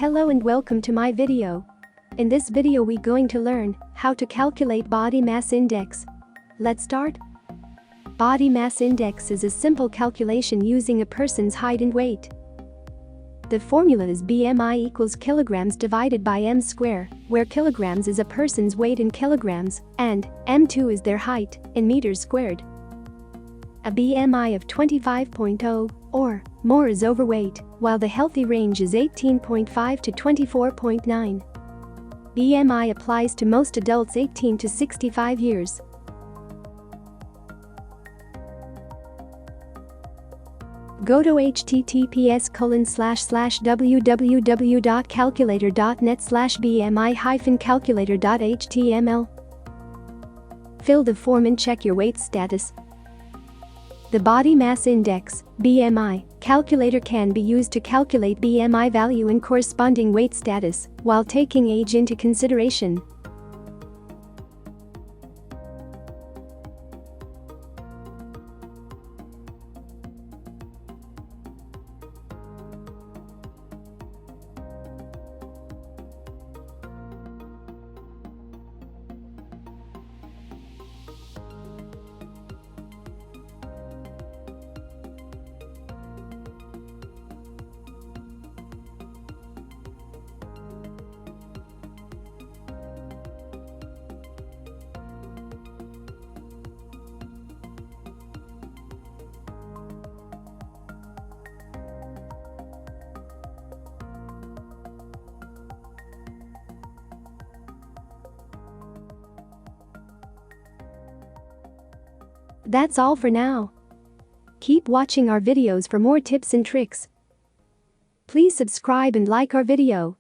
Hello and welcome to my video. In this video we going to learn how to calculate body mass index. Let's start. Body mass index is a simple calculation using a person's height and weight. The formula is BMI equals kilograms divided by m square, where kilograms is a person's weight in kilograms and m2 is their height in meters squared. A BMI of 25.0 or more is overweight, while the healthy range is 18.5 to 24.9. BMI applies to most adults 18 to 65 years. Go to https://www.calculator.net/bmi-calculator.html. Fill the form and check your weight status. The Body Mass Index (BMI) calculator can be used to calculate BMI value and corresponding weight status while taking age into consideration. That's all for now. Keep watching our videos for more tips and tricks. Please subscribe and like our video.